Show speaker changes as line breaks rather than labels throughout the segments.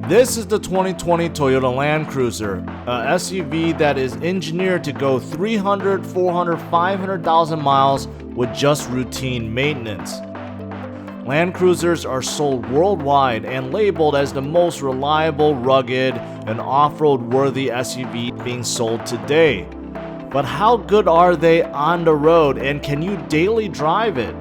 This is the 2020 Toyota Land Cruiser, a SUV that is engineered to go 300, 400, 500,000 miles with just routine maintenance. Land Cruisers are sold worldwide and labeled as the most reliable, rugged, and off-road worthy SUV being sold today. But how good are they on the road, and can you daily drive it?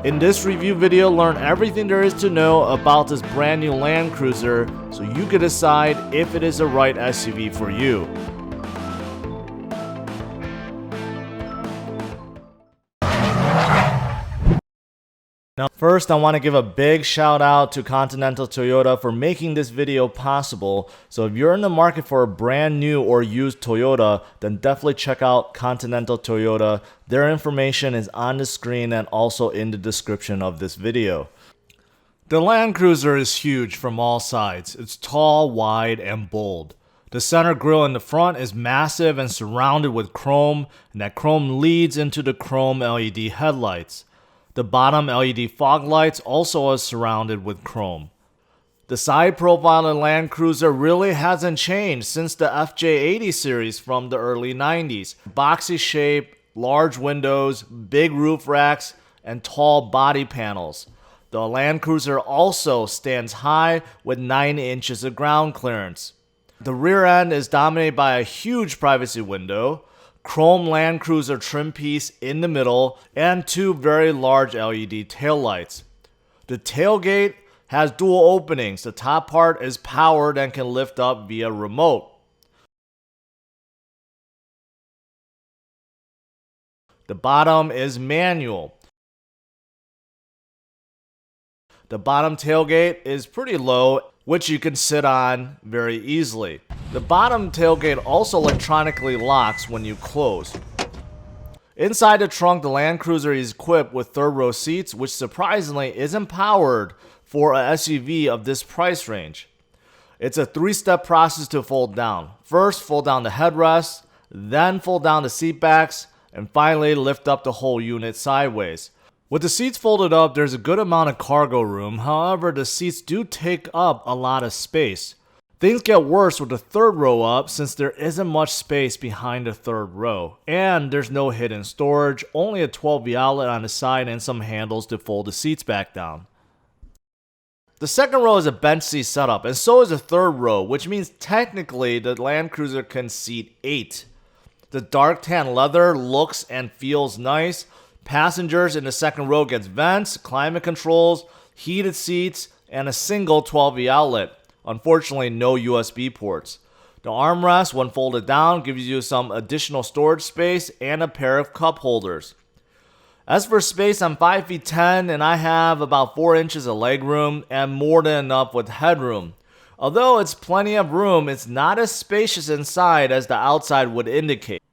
In this review video, learn everything there is to know about this brand new Land Cruiser so you can decide if it is the right SUV for you. Now first, I want to give a big shout out to Continental Toyota for making this video possible. So if you're in the market for a brand new or used Toyota, then definitely check out Continental Toyota. Their information is on the screen and also in the description of this video. The Land Cruiser is huge from all sides. It's tall, wide, and bold. The center grille in the front is massive and surrounded with chrome, and that chrome leads into the chrome LED headlights. The bottom LED fog lights also are surrounded with chrome. The side profile of the Land Cruiser really hasn't changed since the FJ80 series from the early 90s. Boxy shape, large windows, big roof racks, and tall body panels. The Land Cruiser also stands high with 9 inches of ground clearance. The rear end is dominated by a huge privacy window, chrome Land Cruiser trim piece in the middle, and 2 very large LED taillights. The tailgate has dual openings. The top part is powered and can lift up via remote. The bottom is manual. The bottom tailgate is pretty low, which you can sit on very easily. The bottom tailgate also electronically locks when you close. Inside the trunk, the Land Cruiser is equipped with third row seats, which surprisingly isn't powered for a SUV of this price range. It's a 3-step process to fold down. First, fold down the headrest, then fold down the seat backs, and finally lift up the whole unit sideways. With the seats folded up, there's a good amount of cargo room. However, the seats do take up a lot of space. Things get worse with the third row up since there isn't much space behind the third row. And there's no hidden storage, only a 12V outlet on the side and some handles to fold the seats back down. The second row is a bench seat setup, and so is the third row, which means technically the Land Cruiser can seat 8. The dark tan leather looks and feels nice. Passengers in the second row gets vents, climate controls, heated seats, and a single 12V outlet. Unfortunately, no USB ports. The armrest, when folded down, gives you some additional storage space and a pair of cup holders. As for space, I'm 5 feet 10 and I have about 4 inches of legroom and more than enough with headroom. Although it's plenty of room, it's not as spacious inside as the outside would indicate.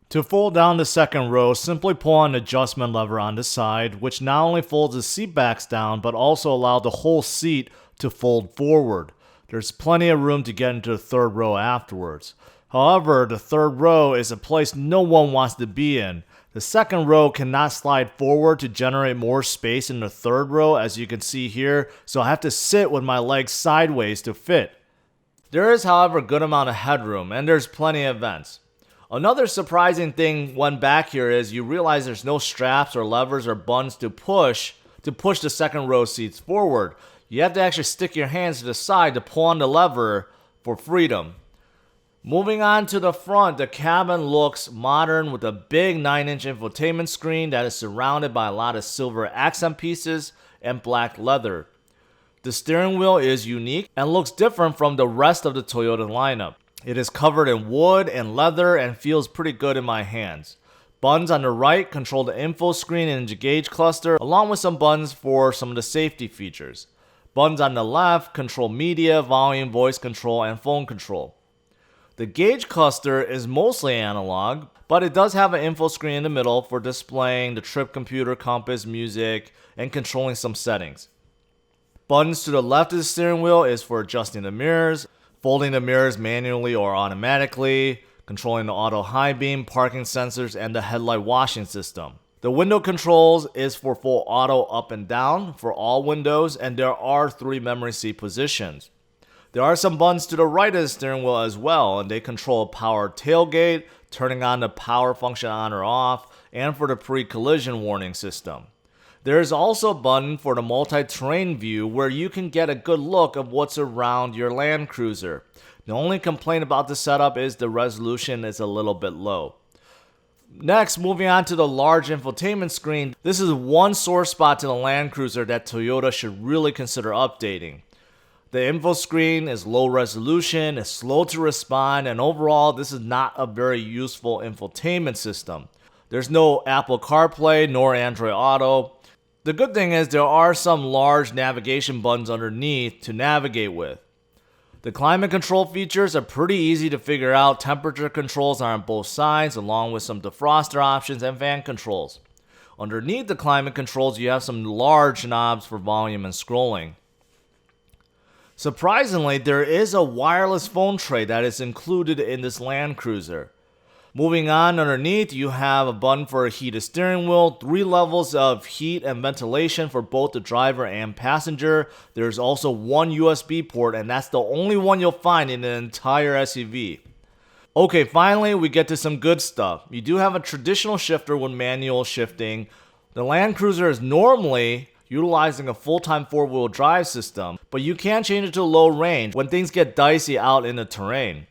To fold down the second row, simply pull on the adjustment lever on the side, which not only folds the seat backs down, but also allows the whole seat to fold forward. There's plenty of room to get into the third row afterwards. However, the third row is a place no one wants to be in. The second row cannot slide forward to generate more space in the third row, as you can see here, so I have to sit with my legs sideways to fit. There is, however, a good amount of headroom, and there's plenty of vents. Another surprising thing when back here is you realize there's no straps or levers or buttons to push the second row seats forward. You have to actually stick your hands to the side to pull on the lever for freedom. Moving on to the front, the cabin looks modern with a big 9-inch infotainment screen that is surrounded by a lot of silver accent pieces and black leather. The steering wheel is unique and looks different from the rest of the Toyota lineup. It is covered in wood and leather and feels pretty good in my hands. Buttons on the right control the info screen and engine gauge cluster, along with some buttons for some of the safety features. Buttons on the left control media, volume, voice control, and phone control. The gauge cluster is mostly analog, but it does have an info screen in the middle for displaying the trip computer, compass, music, and controlling some settings. Buttons to the left of the steering wheel is for adjusting the mirrors, folding the mirrors manually or automatically, controlling the auto high beam, parking sensors, and the headlight washing system. The window controls is for full auto up and down for all windows, and there are 3 memory seat positions. There are some buttons to the right of the steering wheel as well, and they control a power tailgate, turning on the power function on or off, and for the pre-collision warning system. There is also a button for the multi-terrain view where you can get a good look of what's around your Land Cruiser. The only complaint about the setup is the resolution is a little bit low. Next, moving on to the large infotainment screen, this is one sore spot to the Land Cruiser that Toyota should really consider updating. The info screen is low resolution, it's slow to respond, and overall this is not a very useful infotainment system. There's no Apple CarPlay nor Android Auto. The good thing is there are some large navigation buttons underneath to navigate with. The climate control features are pretty easy to figure out. Temperature controls are on both sides, along with some defroster options and fan controls. Underneath the climate controls, you have some large knobs for volume and scrolling. Surprisingly, there is a wireless phone tray that is included in this Land Cruiser. Moving on, underneath you have a button for a heated steering wheel, 3 levels of heat and ventilation for both the driver and passenger. There's also one USB port, and that's the only one you'll find in the entire SUV. Okay, finally we get to some good stuff. You do have a traditional shifter with manual shifting. The Land Cruiser is normally utilizing a full-time 4-wheel drive system, but you can change it to low range when things get dicey out in the terrain.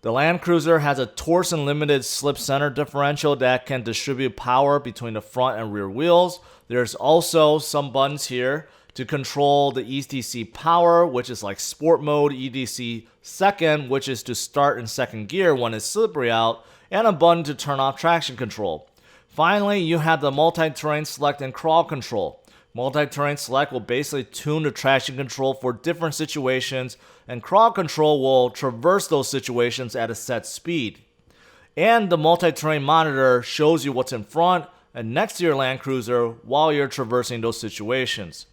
The Land Cruiser has a Torsen limited slip center differential that can distribute power between the front and rear wheels. There's also some buttons here to control the EDC power, which is like sport mode, EDC second, which is to start in second gear when it's slippery out, and a button to turn off traction control. Finally, you have the multi-terrain select and crawl control. Multi-terrain select will basically tune the traction control for different situations, and crawl control will traverse those situations at a set speed. And the multi-terrain monitor shows you what's in front and next to your Land Cruiser while you're traversing those situations.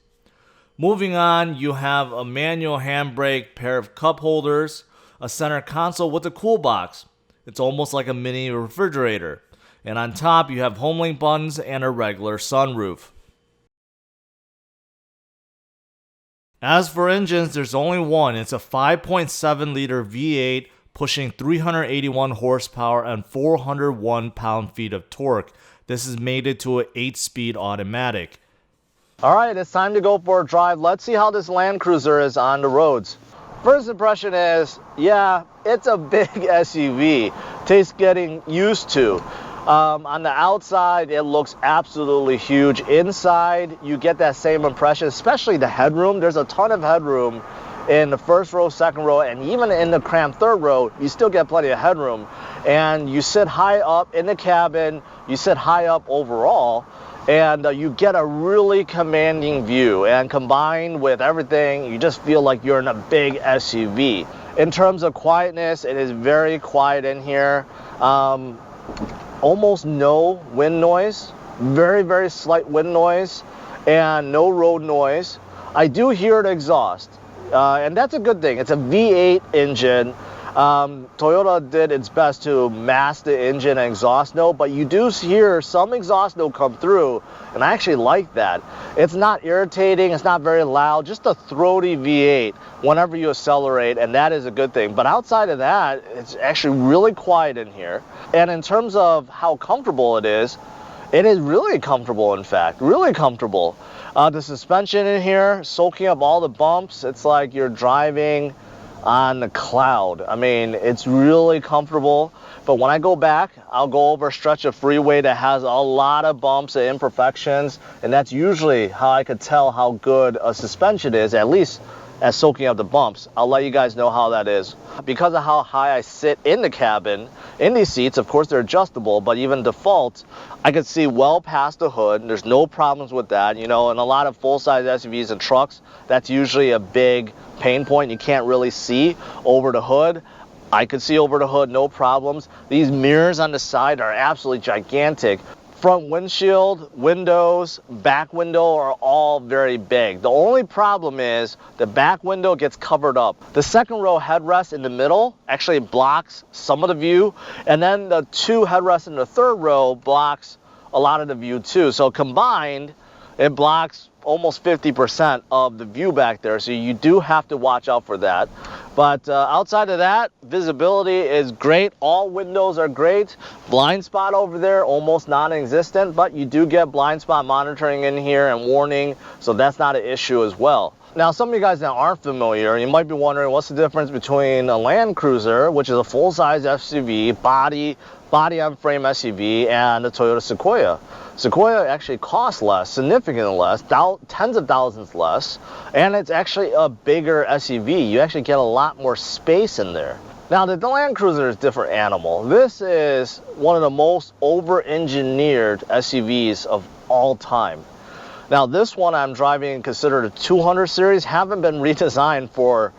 Moving on, you have a manual handbrake, pair of cup holders, a center console with a cool box. It's almost like a mini refrigerator. And on top, you have HomeLink buttons and a regular sunroof. As for engines, there's only one. It's a 5.7 liter V8 pushing 381 horsepower and 401 pound-feet of torque. This is mated to an 8-speed automatic. Alright, it's time to go for a drive. Let's see how this Land Cruiser is on the roads. First impression is, yeah, it's a big SUV. Takes getting used to. On the outside, it looks absolutely huge. Inside, you get that same impression, especially the headroom. There's a ton of headroom in the first row, second row, and even in the cramped third row, you still get plenty of headroom. And you sit high up in the cabin, you sit high up overall, and you get a really commanding view. And combined with everything, you just feel like you're in a big SUV. In terms of quietness, it is very quiet in here. Almost no wind noise, very slight wind noise, and no road noise. I do hear the exhaust, and that's a good thing. It's a V8 engine. Toyota did its best to mask the engine and exhaust note, but you do hear some exhaust note come through, and I actually like that. It's not irritating, it's not very loud, just a throaty V8 whenever you accelerate, and that is a good thing. But outside of that, it's actually really quiet in here. And in terms of how comfortable it is really comfortable, in fact, really comfortable. The suspension in here, soaking up all the bumps, it's like you're driving on the cloud. I mean, it's really comfortable. But when I go back, I'll go over a stretch of freeway that has a lot of bumps and imperfections, and that's usually how I could tell how good a suspension is, at least at soaking up the bumps. I'll let you guys know how that is. Because of how high I sit in the cabin, in these seats, of course they're adjustable, but even default, I could see well past the hood. There's no problems with that. You know, in a lot of full-size SUVs and trucks, that's usually a big pain point. You can't really see over the hood. I could see over the hood, no problems. These mirrors on the side are absolutely gigantic. Front windshield, windows, back window are all very big. The only problem is the back window gets covered up. The second row headrest in the middle actually blocks some of the view, and then the two headrests in the third row blocks a lot of the view too. So combined, It blocks almost 50% of the view back there, so you do have to watch out for that. But outside of that, visibility is great. All windows are great. Blind spot over there, almost non-existent, but you do get blind spot monitoring in here and warning, so that's not an issue as well. Now, some of you guys that aren't familiar, you might be wondering what's the difference between a Land Cruiser, which is a full-size SUV, body on frame SUV, and a Toyota Sequoia. Sequoia actually costs less, significantly less, tens of thousands less, and it's actually a bigger SUV. You actually get a lot more space in there. Now, the Land Cruiser is a different animal. This is one of the most over-engineered SUVs of all time. Now, this one I'm driving considered a 200 series, haven't been redesigned for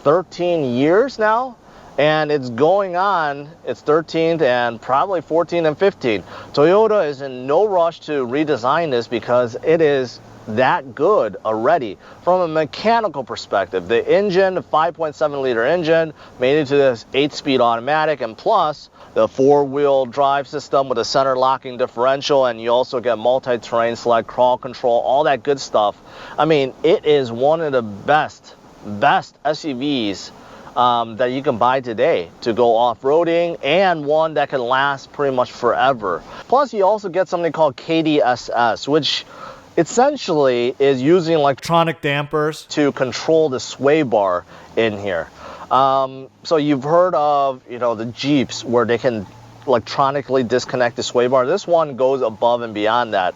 13 years now. And it's going on its 13th and probably 14th and 15th. Toyota is in no rush to redesign this because it is that good already. From a mechanical perspective, the engine, the 5.7 liter engine, made into this 8-speed automatic, and plus the 4-wheel drive system with a center locking differential, and you also get multi-terrain select, crawl control, all that good stuff. I mean, it is one of the best SUVs that you can buy today to go off-roading, and one that can last pretty much forever. Plus, you also get something called KDSS, which essentially is using electronic dampers to control the sway bar in here. So you've heard of, the Jeeps where they can electronically disconnect the sway bar. This one goes above and beyond that.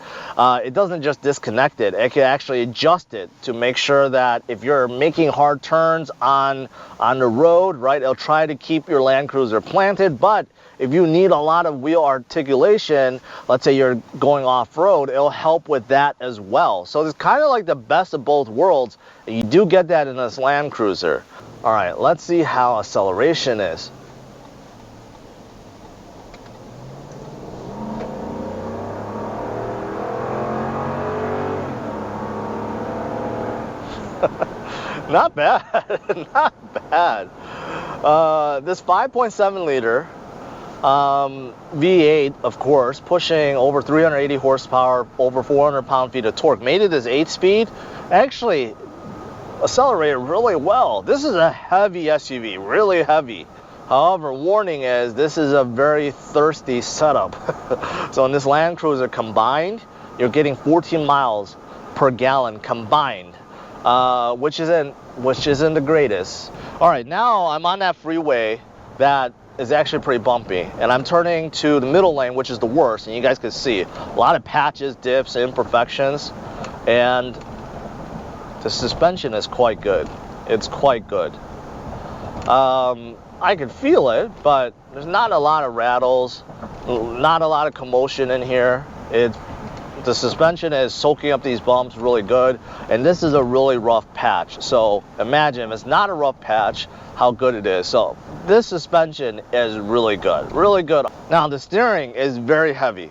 It doesn't just disconnect it, it can actually adjust it to make sure that if you're making hard turns on the road, right, it'll try to keep your Land Cruiser planted, but if you need a lot of wheel articulation, let's say you're going off-road, it'll help with that as well. So it's kind of like the best of both worlds, and you do get that in this Land Cruiser. All right, let's see how acceleration is. Not bad, not bad. This 5.7 liter V8, of course, pushing over 380 horsepower, over 400 pound-feet of torque, made it as 8-speed, actually accelerated really well. This is a heavy SUV, really heavy. However, warning is this is a very thirsty setup. So in this Land Cruiser combined, you're getting 14 miles per gallon combined. Which isn't the greatest. All right, now I'm on that freeway that is actually pretty bumpy, and I'm turning to the middle lane, which is the worst, and you guys can see a lot of patches, dips, imperfections, and the suspension is quite good. It's quite good. I can feel it, but there's not a lot of rattles, not a lot of commotion in here. The suspension is soaking up these bumps really good, and this is a really rough patch. So imagine if it's not a rough patch, how good it is. So this suspension is really good, really good. Now the steering is very heavy,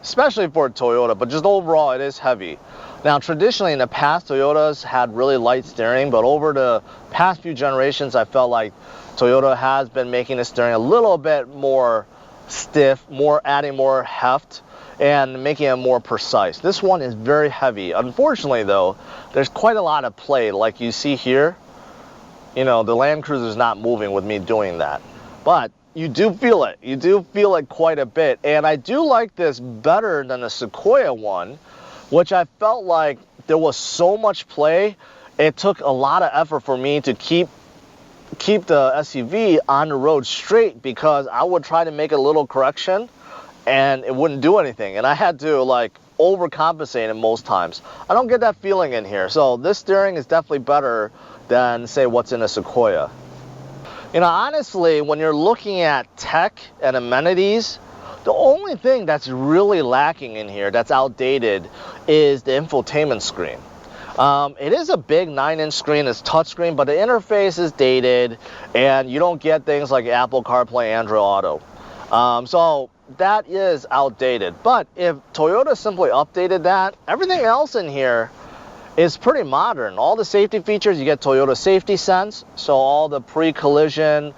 especially for a Toyota, but just overall it is heavy. Now traditionally in the past, Toyotas had really light steering, but over the past few generations, I felt like Toyota has been making the steering a little bit more stiff, adding more heft, and making it more precise. This one is very heavy. Unfortunately though, there's quite a lot of play like you see here. The Land Cruiser is not moving with me doing that. But you do feel it. You do feel it quite a bit. And I do like this better than the Sequoia one, which I felt like there was so much play. It took a lot of effort for me to keep the SUV on the road straight, because I would try to make a little correction and it wouldn't do anything, and I had to overcompensate it most times. I don't get that feeling in here, so this steering is definitely better than, say, what's in a Sequoia. Honestly, when you're looking at tech and amenities, the only thing that's really lacking in here, that's outdated, is the infotainment screen. It is a big 9-inch screen, it's touchscreen, but the interface is dated, and you don't get things like Apple CarPlay, Android Auto. So that is outdated. But if Toyota simply updated that, everything else in here It's pretty modern. All the safety features, you get Toyota Safety Sense, so all the pre-collision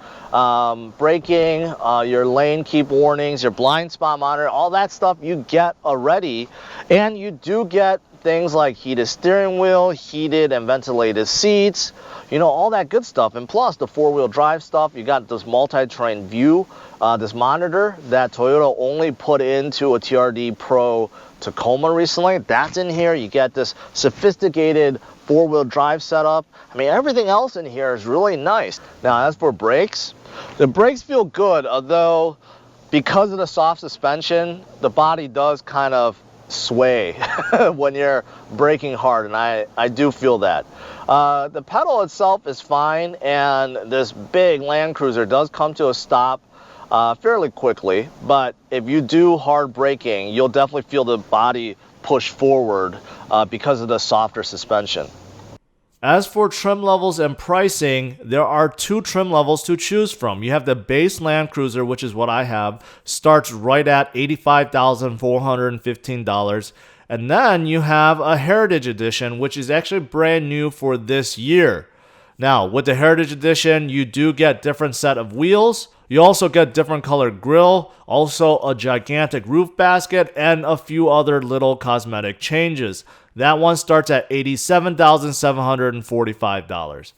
braking, your lane keep warnings, your blind spot monitor, all that stuff you get already. And you do get things like heated steering wheel, heated and ventilated seats, you know, all that good stuff. And plus the four-wheel drive stuff, you got this multi-terrain view, this monitor that Toyota only put into a TRD Pro Tacoma recently. That's in here. You get this sophisticated four-wheel drive setup. I mean, everything else in here is really nice. Now, as for brakes, the brakes feel good, although because of the soft suspension, the body does kind of sway when you're braking hard, and I do feel that. The pedal itself is fine, and this big Land Cruiser does come to a stop fairly quickly, but if you do hard braking, you'll definitely feel the body push forward because of the softer suspension. As for trim levels and pricing, there are two trim levels to choose from. You have the base Land Cruiser, which is what I have, starts right at $85,415. And then you have a Heritage Edition, which is actually brand new for this year. Now, with the Heritage Edition, you do get different set of wheels. You also get different colored grille, also a gigantic roof basket, and a few other little cosmetic changes. That one starts at $87,745.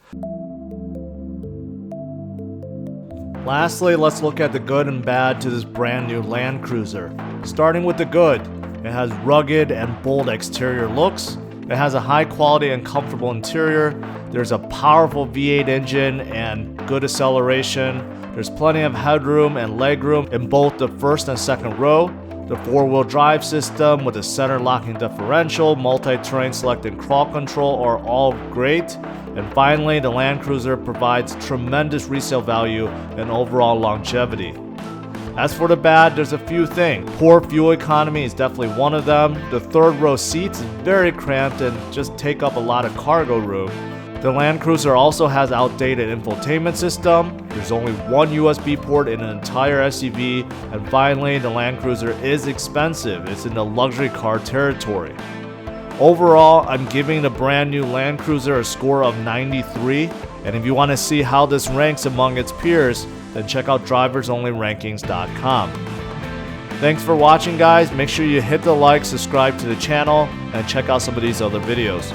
Lastly, let's look at the good and bad to this brand new Land Cruiser. Starting with the good, it has rugged and bold exterior looks. It has a high quality and comfortable interior. There's a powerful V8 engine and good acceleration. There's plenty of headroom and legroom in both the first and second row. The four-wheel drive system with the center locking differential, multi-terrain select and crawl control are all great. And finally, the Land Cruiser provides tremendous resale value and overall longevity. As for the bad, there's a few things. Poor fuel economy is definitely one of them. The third row seats is very cramped and just take up a lot of cargo room. The Land Cruiser also has outdated infotainment system. There's only one USB port in an entire SUV. And finally, the Land Cruiser is expensive. It's in the luxury car territory. Overall, I'm giving the brand new Land Cruiser a score of 93. And if you want to see how this ranks among its peers, then check out driversonlyrankings.com. Thanks for watching, guys. Make sure you hit the like, subscribe to the channel, and check out some of these other videos.